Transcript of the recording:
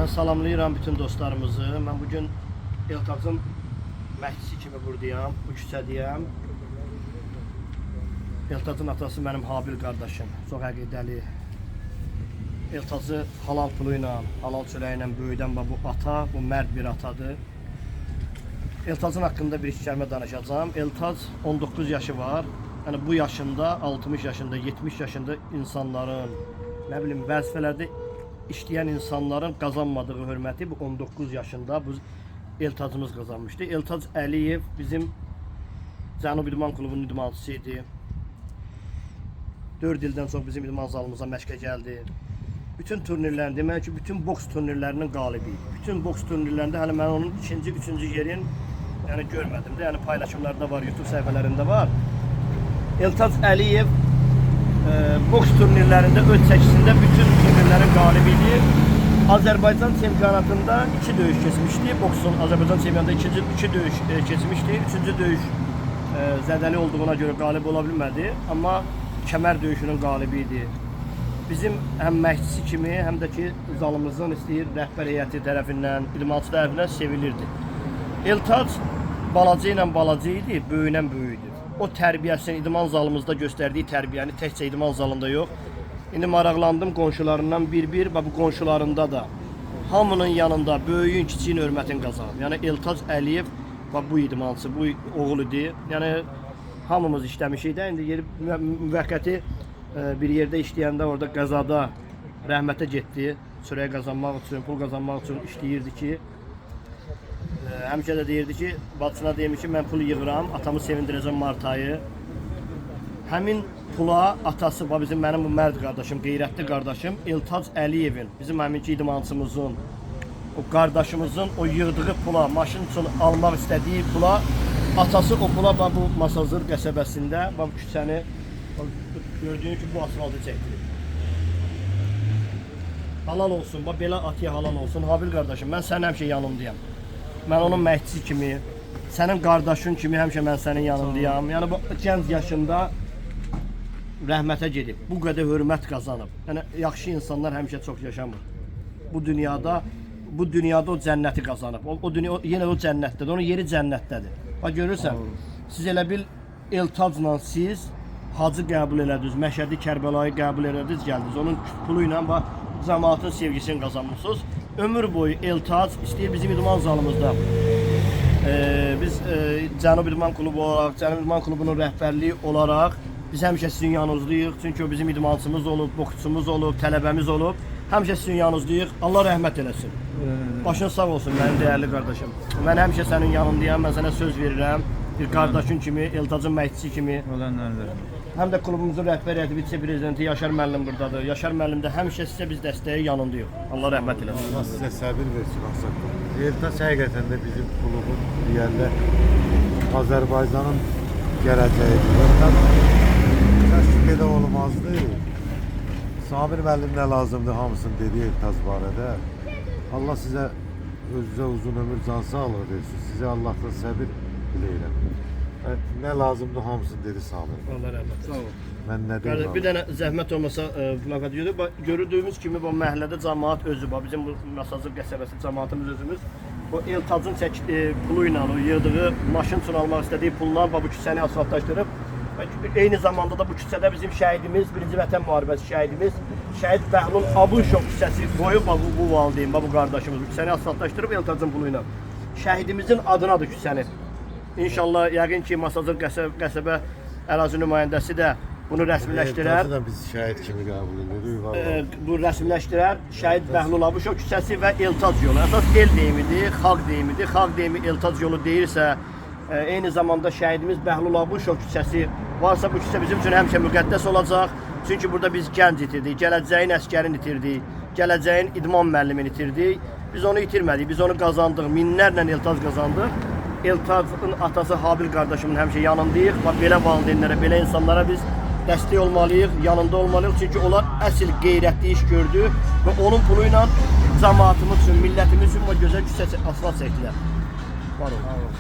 Ben salamlayıram bütün dostlarımızı. Ben bugün Eltazın məhçisi kimi buradayam, bu küçədəyəm. Eltazın atası benim Habil kardeşim, çox əqidəli. Eltazı halal puluyla, halal çörəklə böyüdən bu ata, bu mərd bir atadır. Eltazın hakkında bir kəlmə danışacağım. Eltaz 19 yaşı var. Yani bu yaşında, 60 yaşında, 70 yaşında insanların, ne bileyim vəzifələrdə işleyen insanların kazanmadığı hürmeti bu 19 yaşında bu Eltazımız kazanmıştı. Eltaz Əliyev bizim Cənub İdman Klubunun idmançısıydı. 4 ildən çox bizim idman zalımıza məşqə gəldi. Bütün turnirlərin, demək ki, bütün boks turnirlərinin qalibiydi. Bütün boks turnirlərində hələ mən onun ikinci, üçüncü yerin yəni görmədim də. Yəni paylaşımlarda var, YouTube səhifələrində var. Eltaz Əliyev boks turnirlərində öz çəkisində bütün turnirlərin qalibiydi. Azərbaycan çempionatında 2 döyüş keçmişdi. Boksun Azərbaycan çempionatında 2 döyüş keçmişdi. 3-cü döyüş zədəli olduğuna görə qalib ola bilmədi. Amma kəmər döyüşünün qalibi idi. Bizim həm məşqçisi kimi, həm də ki zalımızın istəyir rəhbər heyəti tərəfindən, idmançı tərəfindən sevilirdi. Eltaz balaca ilə balaca idi, böyüyünən böyüydü. O tərbiyəsini idman zalımızda göstərdiyi tərbiyəni təkcə idman zalında yox. İndi maraqlandım qonşularından bir-bir, bu qonşularında da hamının yanında böyüyün, kiçiyin hörmətini qazanıb. Yəni Eltaz Əliyev bu idmançı, bu oğul idi. Yəni hamımız işləmişik də, indi yeri müvəqqəti bir yerdə işləyəndə orada qəzada rəhmətə getdi. Çörək qazanmaq üçün, pul qazanmaq üçün işləyirdi ki, həmişə də deyirdi ki, bacısına demiş ki, mən pul yığıram, atamı sevindirəcəm Mart ayı. Həmin pula atası, mənim bu mərd qardaşım, qeyrətli qardaşım Eltaz Əliyevin, bizim həminki idmançımızın, o qardaşımızın o yığdığı pula, maşın üçün almaq istədiyi pula, atası o pula bu Masazır qəsəbəsində, bu küçəni gördüyün ki, bu asfaltı çəkdirib. Halal olsun, belə atiyə halal olsun. Habil qardaşım, mən sənin həmişə yanımdayam. Mən onun məhçisi kimi, sənin qardaşın kimi həmişə mən sənin yanındayam. Yəni bu gənc yaşında rəhmətə gedib, bu qədər hörmət qazanıb. Yəni yaxşı insanlar həmişə çox yaşamır. Bu dünyada o cənnəti qazanıb. O dünya yenə o cənnətdədir. Onun yeri cənnətdədir. Bax görürsən, siz elə bil Eltazla siz hacı qəbul elədiniz, Məşədi Kərbəlayı qəbul elədiniz, gəldiniz. Onun pulu ilə cəmaatın sevgisini qazanmışsınız. Ömür boyu Eltaz istəyir bizim idman zalımızda. Biz Cənub İdman Klubu olaraq, Cənub İdman Klubunun rəhbərliyi olaraq biz həmişə sizin yanınızdayıq. Çünki o bizim idmançımız olub, boksçumuz olub, tələbəmiz olub. Həmişə sizin yanınızdayıq. Allah rəhmət eləsin. Başın sağ olsun mənim dəyərli qardaşım. Mən həmişə sənin yanındayam. Mən sənə söz verirəm. Bir qardaşın kimi, Eltazın məhçisi kimi. Həm də klubumuzun rəhbər heyəti, vitse-prezidenti Yaşar müəllim buradadır. Yaşar müəllim də həmişə sizə biz dəstəyi yanındayıq. Allah rəhmət eləsin. Allah sizə səbir versin, Ağsaqqal. Eltaz həqiqətən də bizim klubun deyəndə Azərbaycanın gələcəyidir. Eltaz kəşf belə olmazdı. Sabir müəllim nə lazımdır hamısını dedi Eltaz barədə. Allah sizə özünüzə uzun ömür, can sağlığı versin. Sizə Allahdan səbir diləyirəm. Ne lazımdı hamısını dedi Sabir. Allah rəhmət eləsin. Sağ ol. Mən nə deyim? Bir dənə zəhmət olmasa fəqət görür. Gördüyümüz kimi bu məhəllədə cəmaət özü, bizim bu Masazır qəsəbəsi cəmaatımız özümüz o Eltazın pulu ilə, o yığdığı maşın üçün almaq istədiyi pulla bu küçəni asfaltlaşdırıb. Eyni zamanda da bu küçədə bizim şəhidimiz, 1-ci Vətən müharibəsi şəhidimiz, şəhid Bəhlul Abuşov küçəsi qoyub bu valideyn, bu qardaşımız bu küçəni asfaltlaşdırıb Eltazın pulu ilə. Şəhidimizin adınadır küçəni. İnşallah yəqin ki Masazır qəsəbə ərazi nümayəndəsi də bunu rəsmiləşdirər. Eltazı da biz şəhid kimi qəbul edirik. Bu rəsmiləşdirər. Şəhid Bəhlul Abuşov küçəsi və Eltaz yolu. Əsas el deyimidir, xalq deyimidir. Xalq deyimi Eltaz yolu deyirsə, eyni zamanda şəhidimiz Bəhlul Abuşov küçəsi varsa bu küçə bizim üçün həmişə müqəddəs olacaq. Çünki burada biz gənc itirdik, gələcəyin əskərini itirdik, gələcəyin idman müəllimini itirdik. Biz onu itirmədik, biz onu qazandıq, minlərlə Eltaz qazandıq. Eltazın atası Habil qardaşımın həmişə yanındayıq. Belə valideynlərə, belə insanlara biz dəstək olmalıyıq, yanında olmalıyıq. Çünki onlar əsl qeyrətli iş gördü və onun pulu ilə cəmaatımız üçün, millətimiz üçün o gözəl küçə asfalt çəkdilər. Var olun.